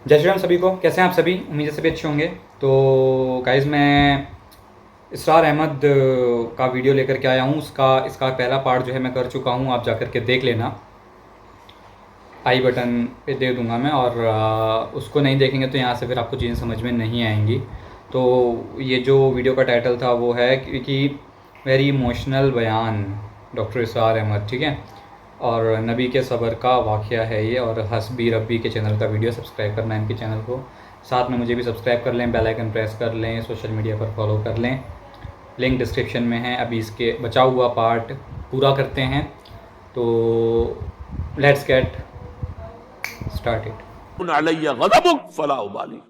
जय श्री राम सभी को। कैसे हैं आप सभी? उम्मीद है सभी अच्छे होंगे। तो गाइज़, मैं इसरार अहमद का वीडियो लेकर के आया हूँ। इसका पहला पार्ट जो है मैं कर चुका हूँ, आप जा कर के देख लेना। आई बटन पे दे दूँगा मैं, और उसको नहीं देखेंगे तो यहाँ से फिर आपको चीज़ें समझ में नहीं आएंगी। तो ये जो वीडियो का टाइटल था वो है कि वेरी इमोशनल बयान, डॉक्टर इसरार अहमद, ठीक है। और नबी के सब्र का वाक़या है ये, और हस्बी रब्बी के चैनल का वीडियो। सब्सक्राइब करना है इनके चैनल को, साथ में मुझे भी सब्सक्राइब कर लें, बेल आइकन प्रेस कर लें, सोशल मीडिया पर फॉलो कर लें। लिंक डिस्क्रिप्शन में है। अभी इसके बचा हुआ पार्ट पूरा करते हैं। तो लेट्स गेट स्टार्टेड। अलैया गज़बुक फला उबाली।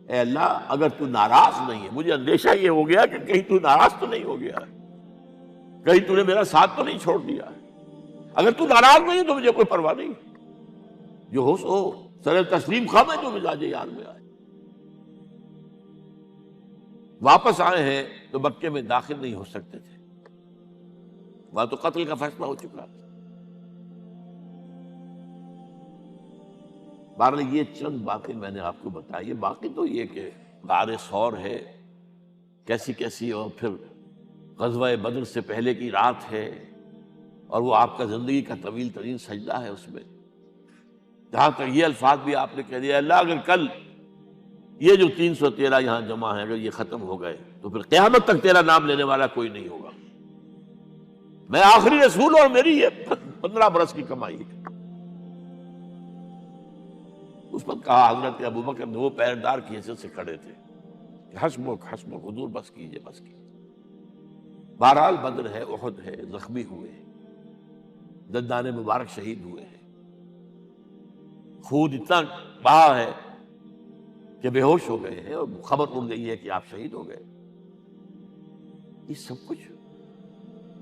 ए अल्लाह, अगर तू नाराज नहीं है, मुझे अंदेशा ये हो गया कि कहीं तू नाराज तो नहीं हो गया है, कहीं तूने मेरा साथ तो नहीं छोड़ दिया है। अगर तू नाराज नहीं है तो मुझे कोई परवाह नहीं, जो हो सो सर तस्लीम खाम है, जो मिजाज यार में आए। वापस आए हैं तो मक्के में दाखिल नहीं हो सकते थे, वहां तो कत्ल का फैसला हो चुका था। बहरहाल ये चंद बातें मैंने आपको बताई है। बाकी तो ये कि गारे सौर है कैसी कैसी, और फिर ग़ज़वा बद्र से पहले की रात है, और वो आपका ज़िंदगी का तवील तरीन सजदा है। उसमें जहाँ तक ये अल्फाज भी आपने कह दिया, अल्लाह अगर कल ये जो 313 यहाँ जमा है अगर ये ख़त्म हो गए तो फिर क़यामत तक तेरा नाम लेने वाला कोई नहीं होगा। मैं आखिरी रसूल और मेरी ये 15 बरस की कमाई है। उस पर कहा हजरत अबू बकर दो पैरदार की हैसियत से खड़े थे, हस्मुक हस्मुक, हुजूर बस कीजिए बस कीजिए। बहरहाल बद्र है, उहद है, जख्मी हुए हैं, दंदाने मुबारक शहीद हुए हैं, खून इतना बहा है कि बेहोश हो गए हैं, और खबर उड़ गई है कि आप शहीद हो गए। ये सब कुछ,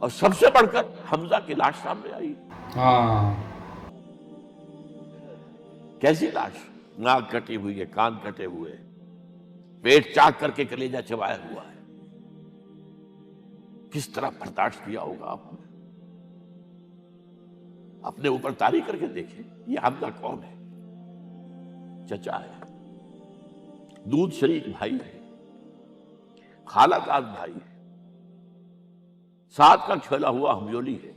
और सबसे बढ़कर हमजा की लाश सामने आई। हाँ, कैसी लाश? नाक कटी हुई है, कान कटे हुए, पेट चाक करके कलेजा चबाया हुआ है। किस तरह बर्दाश्त किया होगा आपने? अपने ऊपर तारी करके देखें, ये हमजा कौन है? चचा है, दूध शरीक भाई है, खालादाद भाई है, साथ का छला हुआ हमजोली है,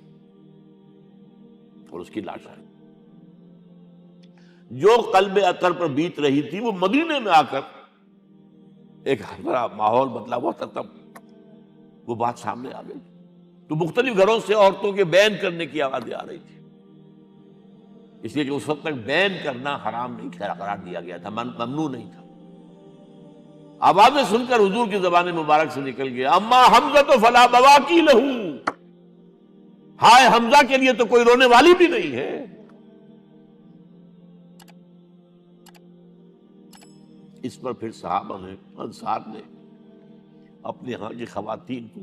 और उसकी लाश है। जो कल्बे अतर पर बीत रही थी वो मदीने में आकर एक बड़ा माहौल बदला हुआ था, तब वो बात सामने आ गई। तो मुख्तलिफ घरों से औरतों के बैन करने की आवाजें आ रही थी, इसलिए कि उस वक्त तक बैन करना हराम नहीं करार दिया गया था, ममनू नहीं था। आवाजें सुनकर हुजूर की ज़बान मुबारक से निकल गया, अम्मा हमजा तो फला बवा की लहू, हाय हमजा के लिए तो कोई रोने वाली भी नहीं है। इस पर फिर सहाबा ने, अंसार ने अपने यहाँ की खवातीन को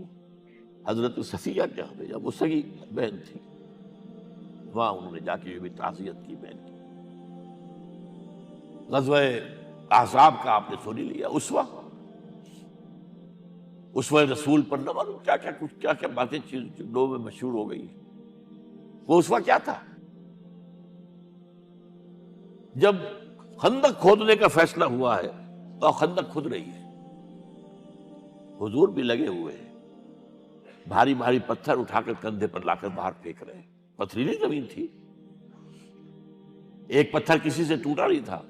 हजरत सफिया के यहाँ भेजा, वो सगी बहन थी, वहां उन्होंने जाके भी ताज़ियत की बहन की। ग़ज़वा अहज़ाब का आपने सुन ही लिया। उसवा रसूल पर न मालूम क्या क्या कुछ क्या क्या बातें लोगों में मशहूर हो गई। वो उसवा क्या था? जब खंदक खोदने का फैसला हुआ है तो खंदक खुद रही है, हुजूर भी लगे हुए हैं, भारी भारी पत्थर उठाकर कंधे पर लाकर बाहर फेंक रहे हैं। पथरीली जमीन थी, एक पत्थर किसी से टूटा नहीं था,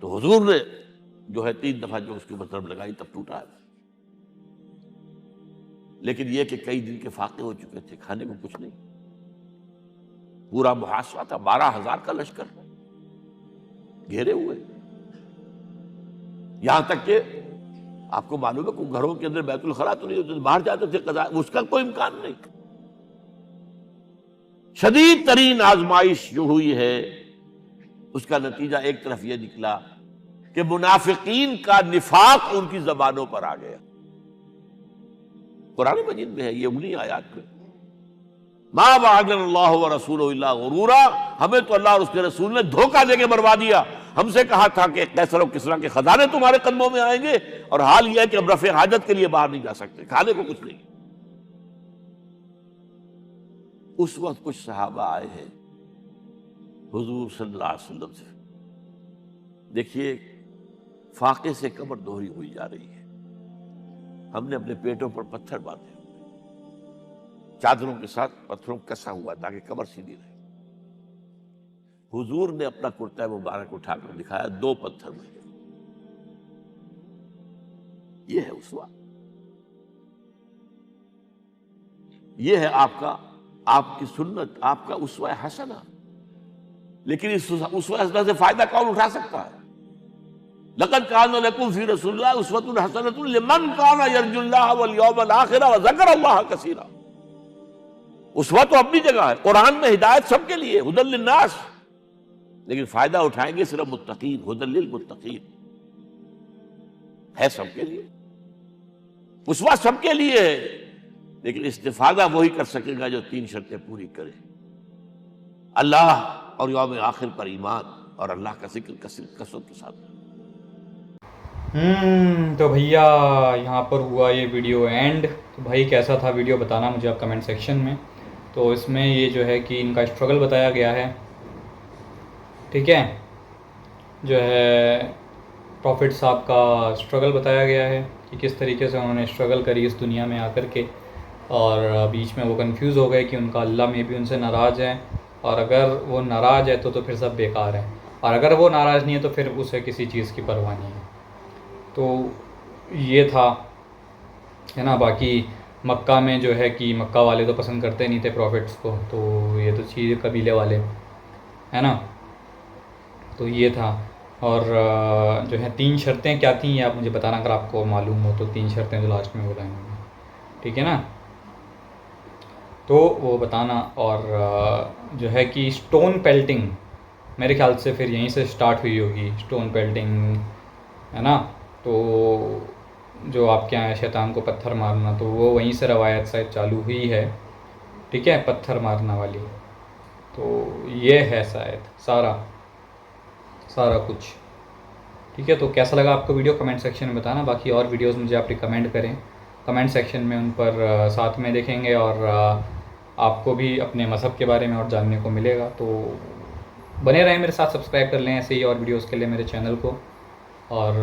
तो हुजूर ने जो है 3 दफा जो उसके ऊपर ज़रब लगाई तब टूटा है। लेकिन यह कि कई दिन के फाके हो चुके थे, खाने को कुछ नहीं, पूरा मुहासरा था, 12,000 का लश्कर घेरे हुए, यहां तक कि आपको मालूम है कि घरों के अंदर बैतुल खला तो नहीं होते, बाहर जाते थे कज़ा, उसका कोई इम्कान नहीं। शदीद तरीन आजमाइश जो हुई है उसका नतीजा एक तरफ यह निकला कि मुनाफिकीन का निफाक उनकी जबानों पर आ गया। कुरान मजीद में है ये, उन्हीं आयात में, मा वअदल्लाहु व रसूलुहु इल्ला गुरूरा, हमें तो अल्लाह और उसके रसूल ने धोखा देके बर्बाद दिया। हमसे कहा था कि कैसर और किसरा के खजाने तुम्हारे कदमों में आएंगे, और हाल यह है कि अब रफ़े हाजत के लिए बाहर नहीं जा सकते, खाने को कुछ नहीं। उस वक्त कुछ सहाबा आए हैं हुजूर सल्लल्लाहु अलैहि वसल्लम से دیکھیے فاقے سے قبر دوہری ہوئی جا رہی ہے. ہم نے اپنے پیٹوں پر پتھر باندھے ہوئے، چادروں کے ساتھ پتھروں کو کسا ہوا تاکہ قبر سیدھی رہے. حضور نے اپنا کرتا مبارک اٹھا کر دکھایا 2 پتھر میں. یہ ہے اسوہ، یہ ہے آپ کی سنت، آپ کا اسوہ حسنہ. لیکن اس اسوہ حسنہ سے فائدہ کون اٹھا سکتا ہے؟ لقد کان لکم فی رسول اللہ اسوۃ حسنۃ لمن کان یرجو اللہ والیوم الآخر وذکر اللہ کثیرا. اسوہ تو اپنی جگہ ہے، قرآن میں ہدایت سب کے لیے، ھدی للناس، لیکن فائدہ اٹھائیں گے صرف متقین، ھدی للمتقین. ہے سب کے لیے، اسوہ سب کے لیے ہے، لیکن استفادہ وہی کر سکے گا جو 3 شرطیں پوری کرے: اللہ اور یوم آخر پر ایمان، اور اللہ کا ذکر کثرت کے ساتھ. تو بھیا یہاں پر ہوا یہ ویڈیو اینڈ. تو بھائی کیسا تھا ویڈیو بتانا مجھے آپ کمنٹ سیکشن میں. تو اس میں یہ جو ہے کہ ان کا اسٹرگل بتایا گیا ہے، ٹھیک ہے، جو ہے پروفٹ صاحب کا اسٹرگل بتایا گیا ہے کہ کس طریقے سے انہوں نے اسٹرگل کری اس دنیا میں آ کر کے، اور بیچ میں وہ کنفیوز ہو گئے کہ ان کا اللہ میں بھی ان سے ناراض ہے، اور اگر وہ ناراض ہے تو پھر سب بیکار ہے، اور اگر وہ ناراض نہیں ہے تو پھر اسے کسی چیز کی پرواہ نہیں ہے. تو یہ تھا، ہے نا. باقی مکہ میں جو ہے کہ مکہ والے تو پسند کرتے نہیں تھے پروفٹس کو، تو یہ تو چیز قبیلے والے، ہے نا. تو یہ تھا. اور جو ہے 3 شرطیں کیا تھیں یہ آپ مجھے بتانا اگر آپ کو معلوم ہو تو. 3 شرطیں جو لاسٹ میں بتائیں گے، ٹھیک ہے نا، تو وہ بتانا. اور جو ہے کہ اسٹون پیلٹنگ میرے خیال سے پھر یہیں سے سٹارٹ ہوئی ہوگی، اسٹون پیلٹنگ، ہے نا. تو جو آپ کے یہاں ہے شیطان کو پتھر مارنا، تو وہ وہیں سے روایت شاید چالو ہوئی ہے، ٹھیک ہے، پتھر مارنا والی. تو یہ ہے شاید سارا کچھ، ٹھیک ہے. تو کیسا لگا آپ کو ویڈیو کمنٹ سیکشن میں بتانا. باقی اور ویڈیوز مجھے آپ ریکمینڈ کریں کمنٹ سیکشن میں، ان پر ساتھ میں دیکھیں گے، اور آپ کو بھی اپنے مذہب کے بارے میں اور جاننے کو ملے گا. تو بنے رہیں میرے ساتھ، سبسکرائب کر لیں ایسے ہی اور ویڈیوز کے لیے میرے چینل کو، اور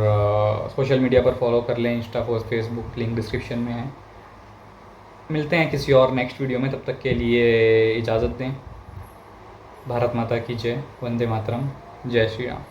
سوشل میڈیا پر فالو کر لیں، انسٹا، فیس بک، لنک ڈسکرپشن میں ہے. ملتے ہیں کسی اور نیکسٹ ویڈیو میں، تب تک کے لیے اجازت دیں. بھارت ماتا کی جے، وندے ماترم، جے شری رام.